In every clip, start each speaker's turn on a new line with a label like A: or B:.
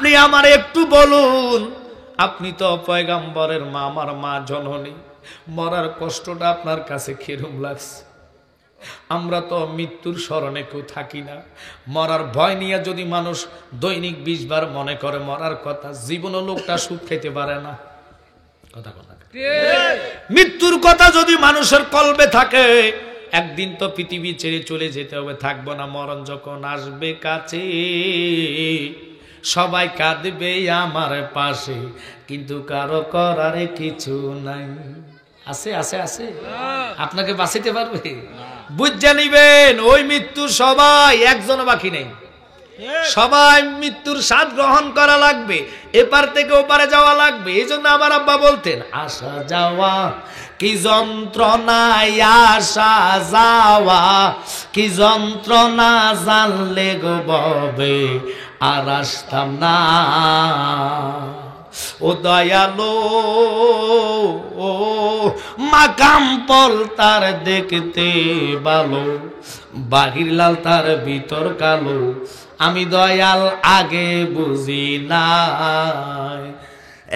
A: আপনি আমার একটু বলুন, আপনি তো পয়গম্বরের মা, আমার মা জননী, মরার কষ্টটা আপনার কাছে কিরকম লাগছে? আমরা তো মৃত্যুর স্মরণে কেউ থাকি না। মরার ভয় নিয়ে যদি মানুষ দৈনিক 20 বার মনে করে মরার কথা, জীবনও লোকটা সুখ খেতে পারে না। কথা কথা মৃত্যুর কথা যদি মানুষের কলবে থাকে, একদিন তো পৃথিবী ছেড়ে চলে যেতে হবে, থাকবো না। মরণ যখন আসবে কাছে, সবাই কাঁদবে আমার পাশে, কিন্তু কারো করার কিছু নাই। আছে আছে আছে, আপনাকে বাঁচাতে পারবে? বুঝে নিবেন, ওই মৃত্যু সবাই, একজনও বাকি নেই। সবাই মৃত্যুর স্বাদ গ্রহণ করা লাগবে, এপার থেকে ওপারে যাওয়া লাগবে। এই জন্য আমার আব্বা বলতেন, আসা যাওয়া কি যন্ত্রণায়, আসা যাওয়া কি যন্ত্রণা, জানলে গো ববে আর আসতাম না। ও দয়ালো, ও মাকাম পল তার দেখতে ভালো, বাহির লাল তার ভিতর কালো, আমি দয়াল আগে বুঝি নাই।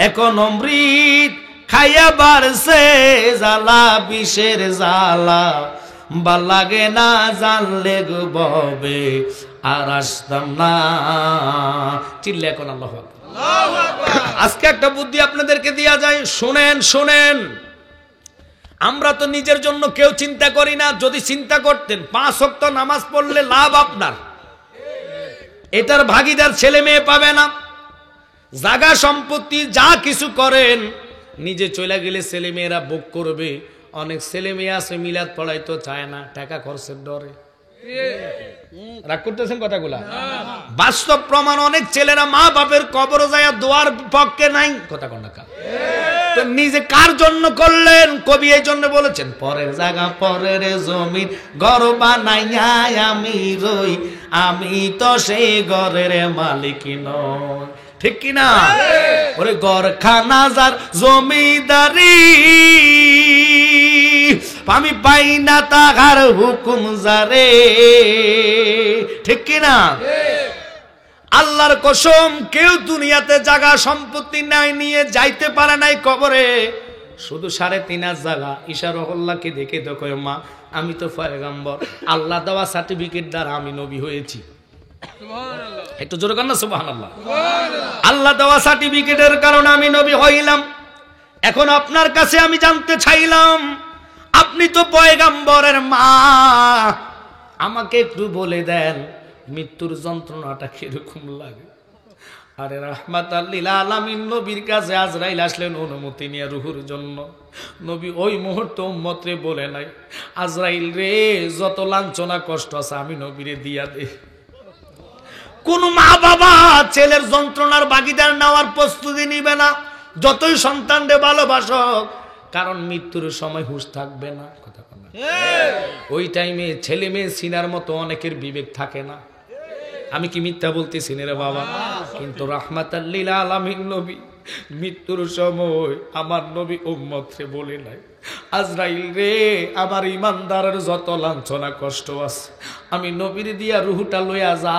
A: এখন অমৃত খাইয়া বাড়ছে জ্বালা, বিষের জ্বালা ভাল লাগে না, জানলে গো ববে আর আসতাম না। চিল্লে এখন আল্লাহু আকবার। আজকে একটা বুদ্ধি আপনাদেরকে দেয়া যায়, শুনেন শুনেন। আমরা তো নিজের জন্য কেউ চিন্তা করি না। যদি চিন্তা করতেন, 5 ওয়াক্ত নামাজ পড়লে লাভ আপনার, এটার ভাগিদার ছেলে মেয়ে পাবে না। জায়গা সম্পত্তি যা কিছু করেন, নিজে চলে গেলে ছেলে মেয়েরা ভোগ করবে। অনেক ছেলে মেয়ে আছে মিলাদ পড়াইতে চায় না, টাকা খরচের ডরে। রাগ করতেছেন কথাগুলা? বাস্তব প্রমাণ, অনেক ছেলেরা মা বাপের কবর যায় দোয়ার পক্ষে নাই। কথা কোন না, তো নিজে কার জন্য করলেন? কবি এই জন্য বলেছেন, পরের জায়গা পরের জমিন ঘর বানাইয়া আমি রই, আমি তো সেই ঘরের মালিক নই। ঠিক কিনা? ওরে ঘরখানা যার জমিদারি, আমি পাই না তাহার হুকুম জারে। ঠিক কিনা? আল্লাহর কসম, কেউ দুনিয়াতে জায়গা সম্পত্তি নাই নিয়ে যাইতে পারে নাই কবরে। শুধু 3.5 জায়গা। ঈশা রহল্লাহকে দেখে তো কয়, মা আমি তো পয়গম্বর, আল্লাহ দেওয়া সার্টিফিকেট দ্বারা আমি নবী হয়েছি। একটু জোরে কর না সুবহানাল্লাহ। আল্লাহ দেওয়া সার্টিফিকেটের কারণে আমি নবী হইলাম। এখন আপনার কাছে আমি জানতে চাইলাম, আপনি তো পয়গম্বরের মা, আমাকে একটু বলে দেন মৃত্যুর যন্ত্রণাটা কিরকম লাগে? আরে রাহমাতাল লিল আলামিন নবীর কাছে আজরাইল আসলেন অনুমতি নিয়ে রুহুর জন্য। নবী ওই মুহূর্তে উম্মতরে বলে নাই, আজরাইল রে যত লাঞ্ছনা কষ্ট আছে আমি নবীরে দিয়া দে। কোন মা বাবা ছেলের যন্ত্রণার ভাগিদার নেওয়ার প্রস্তুতি নিবে না, যতই সন্তানরে ভালোবাসক, কারণ মৃত্যুর সময় হুঁশ থাকবে না। কথা বলেন, ওই টাইমে ছেলে মেয়ে চিনার মতো অনেকের বিবেক থাকে না। আমি কি মিথ্যা বলতেছি না রে বাবা? কিন্তু রাহমাতাল লিল আলামিন নবী মৃত্যুর সময় আমার নবী উম্মতরে বলে নাই, আজরাইল রে আমার ইমানদারের যত লাঞ্ছনা কষ্ট আছে আমি নবীর দিয়া রুহটা লইয়া যা,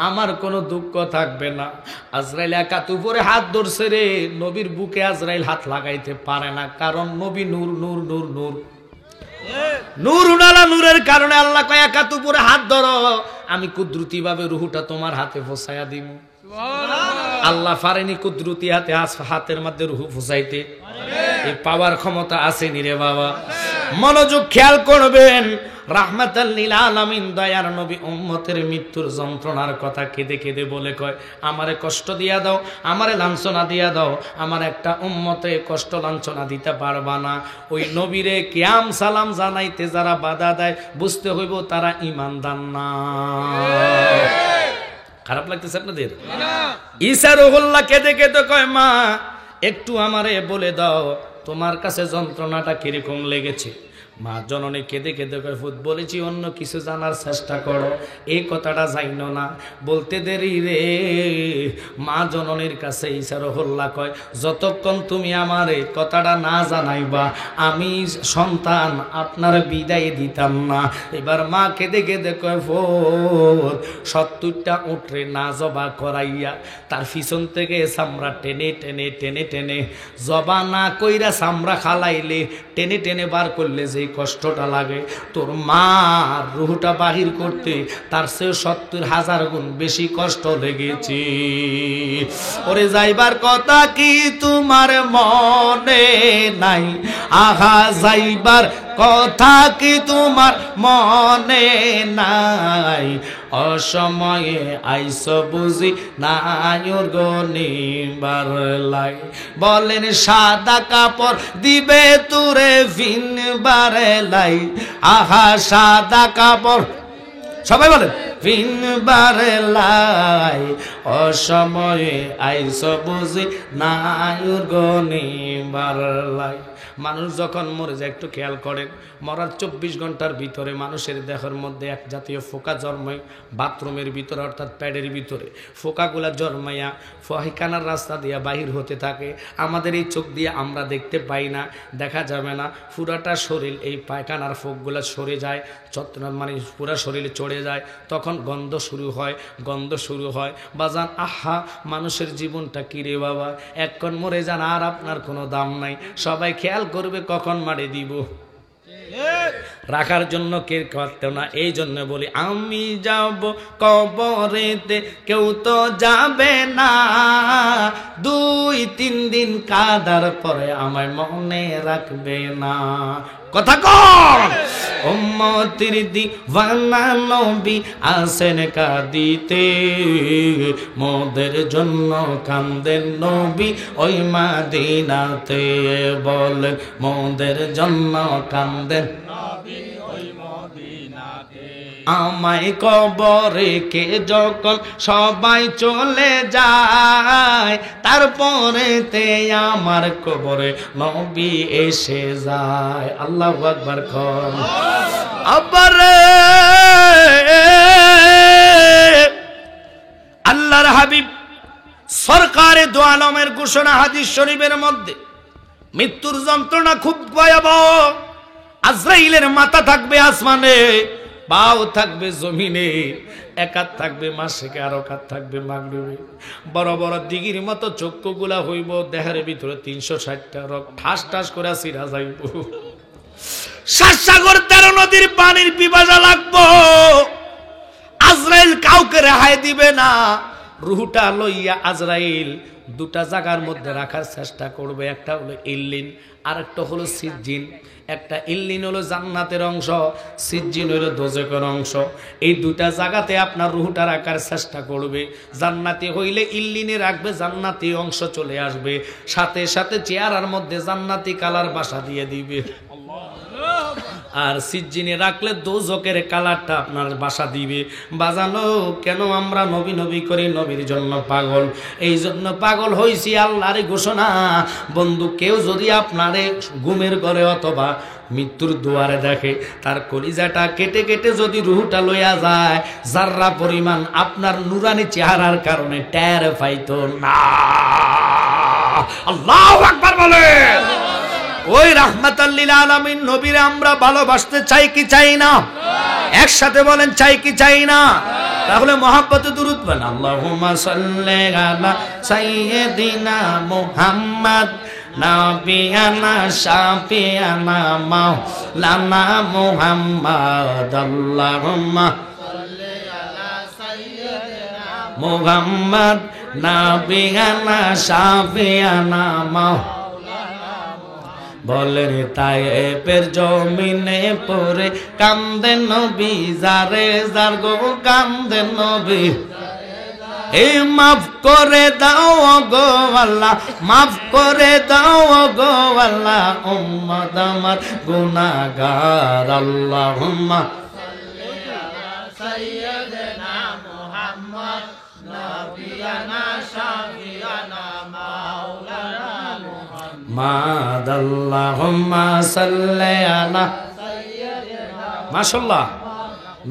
A: আমার কোনো দুঃখ থাকবে না। আজরাইল একা উপরে হাত ধরছে রে, নবীর বুকে আজরাইল হাত লাগাইতে পারে না, কারণ নবী নূর নূর নূর নূর নূর উনালা নূরের কারণে আল্লাহ কয় একা উপরে হাত ধরো, আমি কুদরতি ভাবে রুহটা তোমার হাতে পৌঁছায়া দিব। আল্লাহ পারেনি কুদরতি হাতের মধ্যে রুহ পৌঁছাইতে? এই পাওয়ার ক্ষমতা আসেনি রে বাবা। মনোযোগ খেয়াল করবেন, রাহমাতাল লিল আলামিন দয়ার নবী উম্মতের মৃত্যুর যন্ত্রণার কথা কেঁদে কেঁদে বলে কয়, আমারে কষ্ট দিয়া দাও, আমারে লাঞ্ছনা দিয়া দাও, আমার একটা উম্মতে কষ্ট লাঞ্ছনা দিতে পারবা না। ওই নবীরে কিয়াম সালাম জানাইতে যারা বাধা দেয়, বুঝতে হইব তারা ঈমানদার না। খারাপ লাগতেছে আপনাদের? ঈসা রুহুল্লাহ কেঁদে কেঁদে কয়, মা একটু আমারে বলে দাও তোমার কাছে যন্ত্রণাটা কিরকম লেগেছে। মা জননী কেঁদে কেঁদে কয় ফুত বলেছি অন্য কিছু জানার চেষ্টা করো, এই কথাটা জাইনো না। বলতে দেরি রে, মা জননীর কাছে ইসারো হল্লা কয় যতক্ষণ তুমি আমার এই কথাটা না জানাইবা আমি সন্তান আপনার বিদায় দিতাম না। এবার মা কেঁদে কেঁদে কয় ফুত 70টা উঠরে না জবা করাইয়া তার পিছন থেকে চামড়া টেনে টেনে টেনে টেনে জবা না কইরা চামড়া খালাইলে টেনে টেনে বার করলে যে কষ্টটা লাগে তোর মা রুহটা বাহির করতে তার চেয়ে 70,000 গুণ বেশি কষ্ট লেগেছে। ওরে যাইবার কথা কি তোমার মনে নাই? আহা যাইবার কথা কি তোমার মনে নাই? অসময়ে আইস বুঝি নাই গনিবার লাই। বলেন সাদা কাপড় দিবে তুরে ভিনবার লাই। আহা সাদা কাপড়, সবাই বলেন ভিনবার লাই। অসময়ে আইস বুঝি নাই গনিবার লাই। মানুষ যখন মরে যায় একটু খেয়াল করেন, মরার 24 ঘন্টার ভিতরে মানুষের দেহের মধ্যে এক জাতীয় ফোকা জন্মায় বাথরুমের ভিতরে, অর্থাৎ প্যাডের ভিতরে ফোকাগুলা জন্মাইয়া ফহিকানার রাস্তা দিয়ে বাহির হতে থাকে। আমাদের এই চোখ দিয়ে আমরা দেখতে পাই না, দেখা যাবে না। পুরাটা শরীর এই পায়খানার ফোকগুলা সরে যায়, মানে পুরা শরীরে চড়ে যায়, তখন গন্ধ শুরু হয়, গন্ধ শুরু হয়। বাজান আহা মানুষের জীবনটা কিরে বাবা, এক্ষণ মরে যান আর আপনার কোনো দাম নাই। সবাই খেয়াল করবে কখন মারে দিব, রাখার জন্য কে করতে না। এই জন্য বলি আমি যাব কবরেতে কেউ তো যাবে না, 2-3 দিন কাদার পরে আমায় মনে রাখবে না। কথা কম উম্মতির দিওয়ানা নবী আসেন কাঁদিতে, মোদের জন্য কান্দেন নবী ওই মদিনাতে। বলেন মোদের জন্য কান্দেন নবী ওই মদিনাতে। আমায় কবরে কে যখন সবাই চলে যায়, তারপরে তে আমার কবরে নবী এসে যায়। আল্লাহু আকবার কর। আবারে আল্লাহর হাবিব সরকারে দো আলমের ঘোষণা হাদিস শরীফের মধ্যে, মৃত্যুর যন্ত্রণা খুব ভয়াবহ। আজরাইলের মাথা থাকবে আসমানে, পাও থাকবে জমিনে, এক হাত থাকবে মাসিকে আর এক হাত থাকবে মাগরিবে। বড় বড় দিঘির মতো চক্ষুগুলা হইব, দেহের ভিতরে 360টা রোগ ঠাস ঠাস করে সিরা যাইব। 7 সাগর 13 নদীর পানির পিপাসা লাগবো। আজরাইল কাউকে রেহাই দিবে না। রুহটা লইয়া আজরাইল 2টা জায়গার মধ্যে রাখার চেষ্টা করবে। একটা হলো ইল্লিন, আর একটা হলো সিজ্জিন। একটা ইল্লিন হলো জান্নাতের অংশ, সিজ্জিন হলো দোজখের অংশ। এই 2টা জায়গাতে আপনার রুহটা রাখার চেষ্টা করবে। জান্নাতি হইলে ইল্লিনে রাখবে, জান্নাতি অংশ চলে আসবে, সাথে সাথে চেহারার মধ্যে জান্নাতি কালার বাসা দিয়ে দিবে। আর সিজ্জিনে রাখলে দোজখের কালারটা আপনার বাসা দিবে। বাজানো কেন আমরা নবী নবী করি? নবীর জন্য পাগল। এই জন্য পাগল হইছি। আল্লাহর ঘোষণা, বন্ধু কেউ যদি আপনারে ঘুমের ঘরে অথবা মৃত্যুর দুয়ারে দেখে, তার কলিজাটা কেটে কেটে যদি রুহটা লইয়া যায়, জাররা পরিমাণ আপনার নুরানি চেহারার কারণে টের পাইতো না। আল্লাহু আকবার বলে। ওই রাহমাতাল লিল আলামিন নবীরে আমরা ভালোবাসতে চাই কি চাই না? একসাথে বলেন চাই কি চাই না? তাহলে মহব্বতে দুরূদ পড়েন। আল্লাহুম্মা সাল্লি আলা সাইয়্যিদিনা মুহাম্মদ নাবিয়ানা শাফিয়ানা মাওলানা মুহাম্মদ। আল্লাহুম্মা সাল্লি আলা সাইয়্যিদিনা মুহাম্মদ নাবিয়ানা শাফিয়ানা মাওলানা। বলেন তায়েফের জমিনে পড়ে কান্দেন নবী, যারে যার গো কান্দেন নবী। এই মাফ করে দাও গো আল্লাহ, মাফ করে দাও গো আল্লাহ, উম্মত আমার গুনাহগার। আল্লাহুম্মা সাল্লি আলা সাইয়্যিদিনা মুহাম্মদ নাবিয়ানা শাফিয়ানা মাওলানা মুহাম্মদ। আল্লাহুম্মা সাল্লি আলা মাশাআল্লাহ।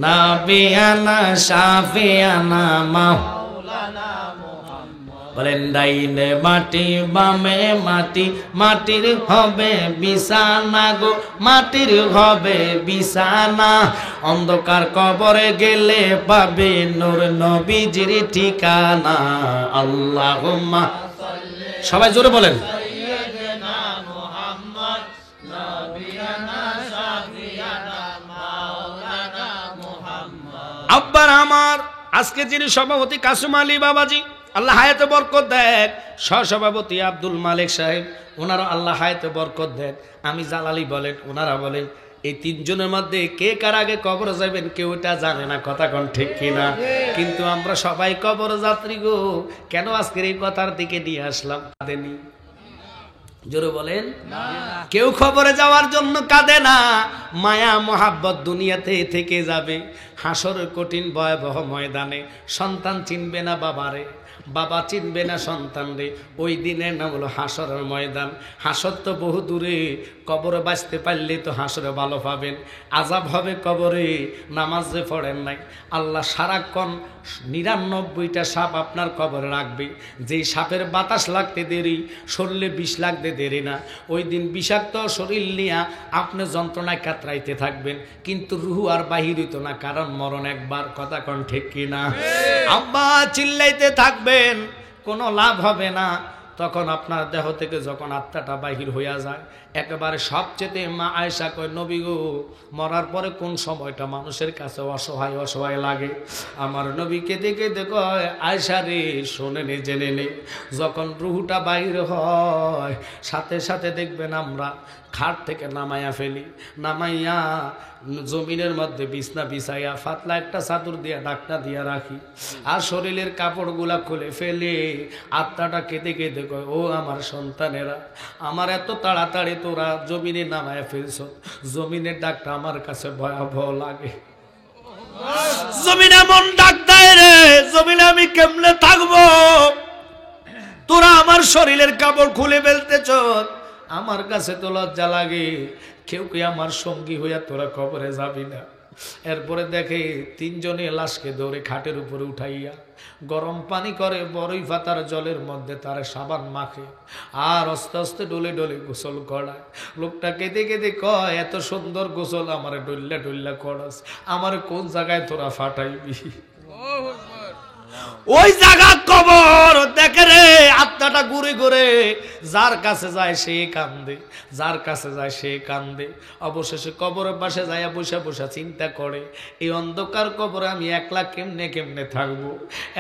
A: নাবিয়ানা শাফিয়ানা মাওলানা মুহাম্মদ। বলেন ডাইনে মাটি বামে মাটি, মাটির হবে বিছানা গো, মাটির হবে বিছানা। অন্ধকার কবরে গেলে পাবে নূর নবীজির ঠিকানা। আল্লাহুম্মা সবাই জোরে বলেন আব্বার আমার। আজকে যিনি সভাপতি কাসুম আলী বাবাজি, আল্লাহ হায়াতে বরকত দেন। সহসভাপতি আব্দুল মালিক সাহেব, ওনারা আল্লাহ হায়াতে বরকত দেন। আমি জালালি বলেন, ওনারা বলেন। এই তিনজনের মধ্যে কে কার আগে কবর যাবেন কেউ এটা জানে না, কথা কোন ঠিক কিনা? কিন্তু আমরা সবাই কবর যাত্রী গো। কেন আজকের এই কথার দিকে নিয়ে আসলাম? কাঁদেনি, জোরে বলেন। কেউ খবরে যাওয়ার জন্য কাঁদে না, মায়া মোহাব্বত দুনিয়াতে থেকে যাবে। হাসরের কঠিন ভয়াবহ ময়দানে সন্তান চিনবে না বাবারে, বাবা চিনবে না সন্তান রে। ওই দিনের নাম হলো হাসরের ময়দান। হাসর তো বহু দূরে, কবরে বাঁচতে পারলে তো হাসরে ভালো পাবেন। আযাব হবে কবরে, নামাজ যে পড়েন নাই। আল্লাহ সারাক্ষণ ৯৯টা সাপ আপনার কবরে রাখবে। যেই সাপের বাতাস লাগতে দেরি, শরীরে বিষ লাগতে দেরি না। ওই দিন বিষাক্ত শরীর নিয়ে আপনি যন্ত্রণায় কাতরাইতে থাকবেন, কিন্তু রুহু আর বাহির হইতো না, কারণ মরণ একবার, কথা কোন ঠিক কিনা? আব্বা চিল্লাইতে থাকবেন, কোনো লাভ হবে না। তখন আপনার দেহ থেকে যখন আত্মাটা বাহির হইয়া যায়, একেবারে সবচেয়ে মা আয়েশা কয়, নবী গো মরার পরে কোন সময়টা মানুষের কাছে অসহায় অসহায় লাগে। আমার নবীকে দেখে দেখো আয়েশা রে, শোনে নে জেনে নে, যখন রুহুটা বাহির হয় সাথে সাথে দেখবেন আমরা খাট থেকে নামাইয়া ফেলি, নামাইয়া জমিনের মধ্যে বিছনা বিছাইয়া ফাতলা একটা চাদর দিয়া ডাকনা দিয়া রাখি, আর শরীরের কাপড়গুলা খুলে ফেলে আত্মাটা কেঁদে কেঁদে কয়, ও আমার সন্তানেরা, আমার এত তাড়াতাড়ি তোরা জমিনে নামাইয়া ফেলছ। জমিনের ডাকটা আমার কাছে ভয়াবহ লাগে। জমিনে মন ডাক দেয় রে, জমিনে আমি কেমনে থাকবো? তোরা আমার শরীরের কাপড় খুলে ফেলতেছ, আমার কাছে তো লজ্জা লাগে। কেউ কে আমার সঙ্গী হইয়া তোরা কবরে যাবি না। এরপরে দেখে তিনজনে লাশকে দৌড়ে খাটের উপরে উঠাইয়া গরম পানি করে, বড়ই পাতার জলের মধ্যে তার সাবান মাখে, আর আস্তে আস্তে ডলে ডলে গোসল করায়। লোকটা কেঁদে কেঁদে কয়, এত সুন্দর গোসল আমার ডল্লা ডল্লা করাস, আমার কোন জায়গায় তোরা ফাটাইবি? ওই জায়গা কবর। দেখে রে আত্মাটা ঘুরে ঘুরে, যার কাছে যায় সে কান্দে, যার কাছে যায় সে কান্দে। অবশেষে কবরের পাশে যায় বসে বসে চিন্তা করে, এই অন্ধকার কবরে আমি একলা কেমনে কেমনে থাকবো?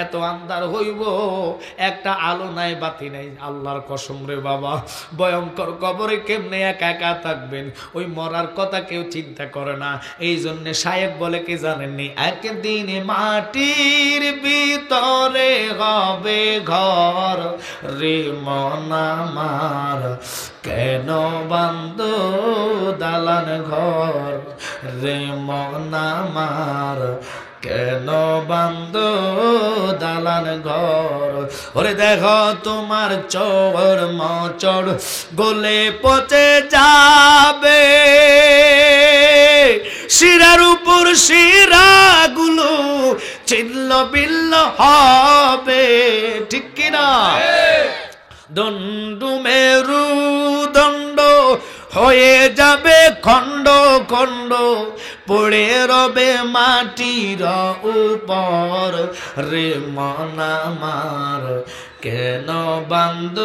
A: এত আন্ধার হইব, একটা আলো নাই বাতি নাই। আল্লাহর কসম রে বাবা, ভয়ঙ্কর কবরে কেমনে একা একা থাকবেন? ওই মরার কথা কেউ চিন্তা করে না। এই জন্য সাহেব বলে কি জানেননি, একদিন মাটির ভিতরে হবে ঘর রে মন আমার, কেন বান্ধ দালান ঘর রে মন আমার, কেন বান্ধ দালান ঘর? ওরে দেখো তোমার চোর মচর গলে পচে যাবে, শিরার উপর শিরাগুলো চিল্ল বিল্ল হবে, ঠিক কিনা? দণ্ড মেরু দণ্ড হয়ে যাবে খণ্ড খণ্ড, পড়ে রবে মাটির উপর রে মন আমার, কেন বান্ধ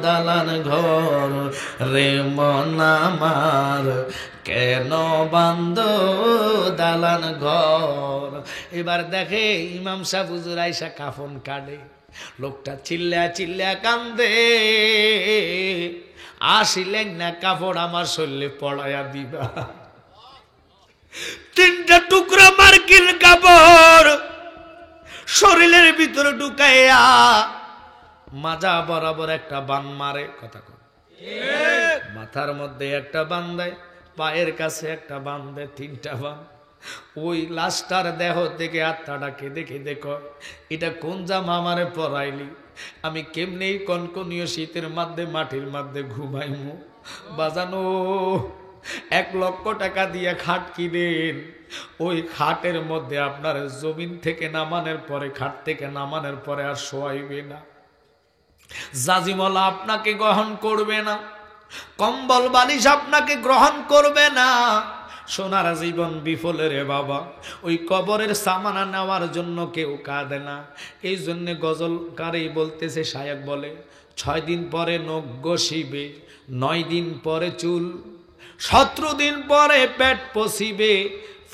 A: দালান ঘর রে মন আমার, কেন বান্ধ দালান ঘর? এবার দেখে ইমাম সাহেব হুজুর আইসা কাফন কাটে, লোকটা চিল্লা চিল্লা কান্দে, আসিলেন না কাপড় আমার শরীরে পড়াইয়া দিবা। তিনটা টুকরা মার্কিন কাপড় শরীরের ভিতরে ঢুকাইয়া মাজা বরাবর একটা বান মারে, কথা কর, মাথার মধ্যে একটা বান দেয়, পায়ের কাছে একটা বান দেয়, তিনটা বান। ওই লাশটার দেহ থেকে আত্মাটা কেঁদে কেঁদে কয়, এটা কোন জামা আমারে পরাইলি? আমি কেমনেই কনকনীয় শীতের মধ্যে মাটির মধ্যে ঘুমাইমু? বাজানো 1 লক্ষ টাকা দিয়ে খাট কিনেন, ওই খাটের মধ্যে আপনার জমিন থেকে নামানোর পরে, খাট থেকে নামানোর পরে আর শোয়াইবে না, জাজিমলা আপনাকে গ্রহণ করবে না, কম্বল বালিশ আপনাকে গ্রহণ করবে না, সোনার জীবন বিফলে রে বাবা। ওই কবরের সামানা নেওয়ার জন্য কেউ কাঁদে না। এই জন্য গজলকারই বলতেছে, শায়েক বলে 6 দিন পরে নখ গসিবে, 9 দিন পরে চুল, 17 দিন পরে পেট পচিবে,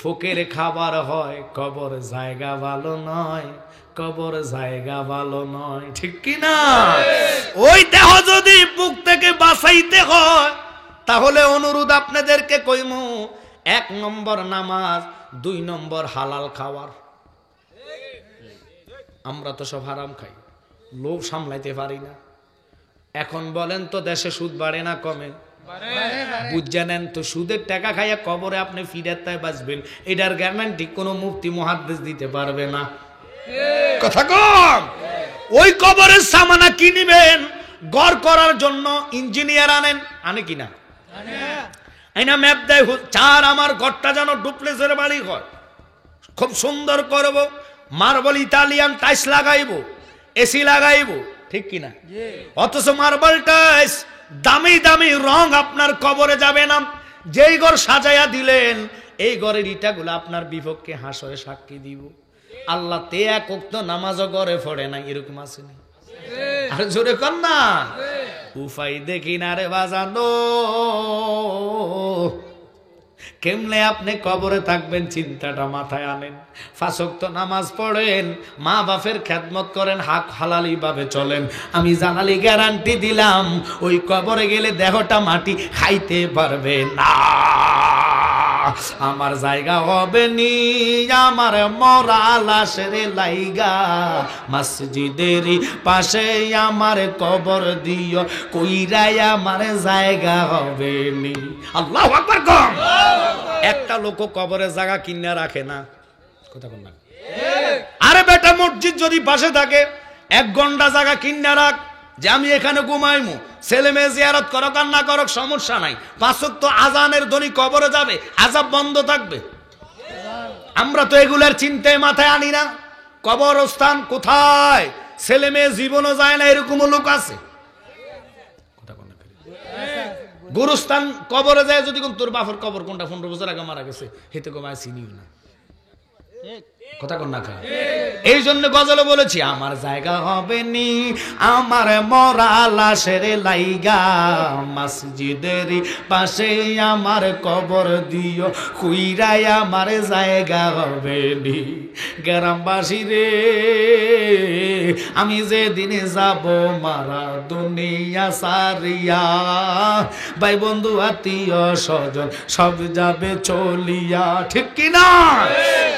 A: ফকের খাবার হয়, কবর জায়গা ভালো নয়, কবর জায়গা ভালো নয়, ঠিক কি না? ওই দেহ যদি বুক থেকে বাঁচাইতে হয়, তাহলে অনুরোধ আপনাদেরকে কইমু, 1 নম্বর নামাজ, 2 নম্বর হালাল খাওয়ার। আমরা তো সব হারাম খাই, লোভ সামলাইতে পারি না। এখন বলেন তো দেশে সুদ বাড়ে না কমে? বুঝে নেন তো, সুদের টাকা খাইয়া কবরে আপনি ফিরাতে বাঁচবেন, এটার গ্যারান্টি কোনো মুফতি মুহাদ্দিস দিতে পারবে না। কথা কম। ওই কবরের সামানা কি নিবেন? ঘর করার জন্য ইঞ্জিনিয়ার আনে কিনা? আইনা ম্যাপ দেয়, চার আমার ঘরটা যেন ডুপ্লেক্সের বাড়ি হয়, খুব সুন্দর করব, মার্বল ইতালিয়ান টাইলস লাগাইবো, এসি লাগাইবো, ঠিক কিনা? অথচ মার্বল টাইলস দামি দামি রং আপনার কবরে যাবে না। যেই ঘর সাজাইয়া দিলেন, এই ঘরের ইটাগুলো আপনার বিপক্ষে হাসরে সাক্ষী দিব। আল্লাহ তে 1 ওয়াক্ত নামাজও ঘরে পড়ে না, এরকম আছে না? আর জোরে কর না। উপায় দেখি না রে বাজানো, কেমনে আপনি কবরে থাকবেন চিন্তাটা মাথায় আনেন। 5 ওয়াক্ত নামাজ পড়েন, মা বাপের খেদমত করেন, হক হালালি ভাবে চলেন। আমি জানালি গ্যারান্টি দিলাম, ওই কবরে গেলে দেহটা মাটি খাইতে পারবে না। আমার জায়গা হবে নি, আমার মরা লাশের লাইগা, মসজিদের পাশে আমার কবর দিও, কইরাই আমার জায়গা হবে নি। আল্লাহু আকবার কম। একটা লোক কবরে জায়গা কিনে রাখে না, কথা বল না। আরে বেটা, মসজিদ যদি পাশে থাকে, 1 ঘন্টা জায়গা কিনে রাখ, যে আমি এখানে ঘুমাইমু, ছেলে মেয়ে জিয়ারত করক আর না করক সমস্যা নাই, 5 ওয়াক্ত আজানের ধ্বনি কবরে যাবে, আযাব বন্ধ থাকবে। আমরা তো এগুলার চিন্তায় মাথায় আনি না। কবরস্থান কোথায়? ছেলে মেয়ে জীবনও যায় না, এরকম লোক আছে। গুরুস্থান কবরে যায়, যদি তোর বাপের কবর কোনটা 15 বছর আগে মারা গেছে, হেতে কমায় চিনিও না, কথা কন না। এই জন্য গজলে বলেছি, আমার জায়গা হবে নি, আমার মরা লাশের লাইগা, মসজিদের পাশে আমার কবর দিও, কইরাই আমার জায়গা হবে নি। গ্রামবাসী রে, আমি যে দিনে যাব মারা দুনিয়া সারিয়া, ভাই বন্ধু আত্মীয় স্বজন সব যাবে চলিয়া, ঠিক কিনা?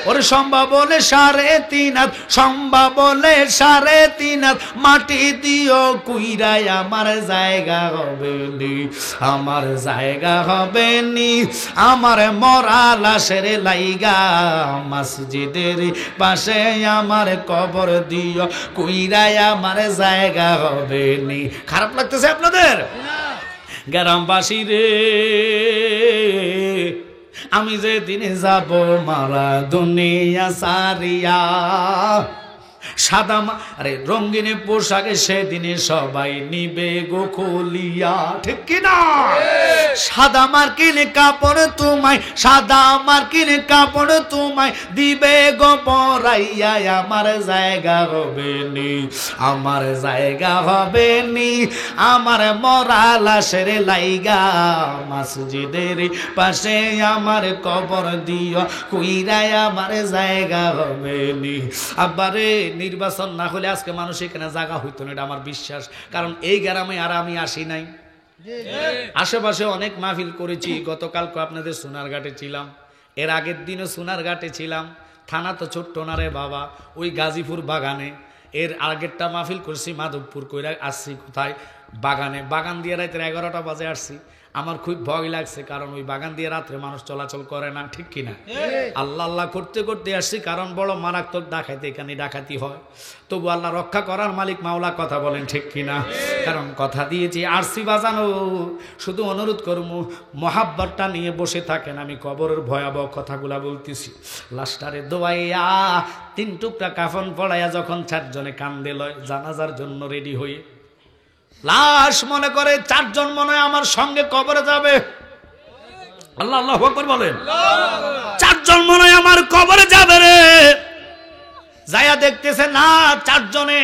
A: ওরে সম্ভব বলে 3.5 হাত, সম্ভব বলে 3.5 হাত, মাটি দিও কুইরাই আমার জায়গা হবে নি, আমার জায়গা হবে নি, আমার মরা লাশের লাইগা, মসজিদের পাশে আমার কবর দিও, কুইরাই আমার জায়গা হবে নি। খারাপ লাগতেছে আপনাদের? গ্রামবাসী রে, আমি যে দিনে যাব মারা দুনিয়া সারিয়া, সাদা আরে রঙিন পোশাকে সেদিনে সবাই নিবে গো খুলিয়া, ঠিক কিনা? সাদা মার্কিন কাপড় তোমায়, সাদা মার্কিন কাপড় তোমায় দিবে গো পরাইয়া, আমার জায়গা হবে নি, আমার জায়গা হবে নি, আমার মরা লাশের লাইগা, মসজিদের পাশে আমার কবর দিও, কইরাই আমার জায়গা হবে নি। আবারে নির্বাচন না হলে আজকে মানুষ এখানে জায়গা হইতো না, এটা আমার বিশ্বাস। কারণ এই গ্রামে আর আমি আসি নাই, আশেপাশে অনেক মাহফিল করেছি। গতকালকে আপনাদের সোনারঘাটে ছিলাম, এর আগের দিনও সোনারঘাটে ছিলাম। থানা তো ছোট্ট না রে বাবা, ওই গাজীপুর বাগানে। এর আগেরটা মাহফিল করছি মাধবপুর, কইরা আসছি কোথায়? বাগানে। বাগান দিয়ে রাতের 11টা বাজে আসছি। আমার খুব ভয় লাগছে, কারণ ওই বাগান দিয়ে রাত্রে মানুষ চলাচল করে না, ঠিক কিনা? আল্লাহ আল্লাহ করতে করতে আসছি, কারণ বড় মারাত্মক ডাকাতি, এখানে ডাকাতি হয়। তবু আল্লাহ রক্ষা করার মালিক মাওলা, কথা বলেন ঠিক কিনা? কারণ কথা দিয়েছি আসছি বাজানো। শুধু অনুরোধ করবো মহাব্বতটা নিয়ে বসে থাকেন, আমি কবরের ভয়াবহ কথাগুলা বলতেছি। লাস্টারে দোয়াইয়া 3 টুকরা কাফন পড়াইয়া যখন 4 জনে কান্দে লয় জানাজার জন্য রেডি হয়ে, লাশ মনে করে 4 জন মনে হয় আমার সঙ্গে কবরে যাবে। আল্লাহ আল্লাহু আকবার বলেন। 4 জন মনে হয় আমার কবরে যাবে রে। যায়া দেখতেছে না, 4 জনে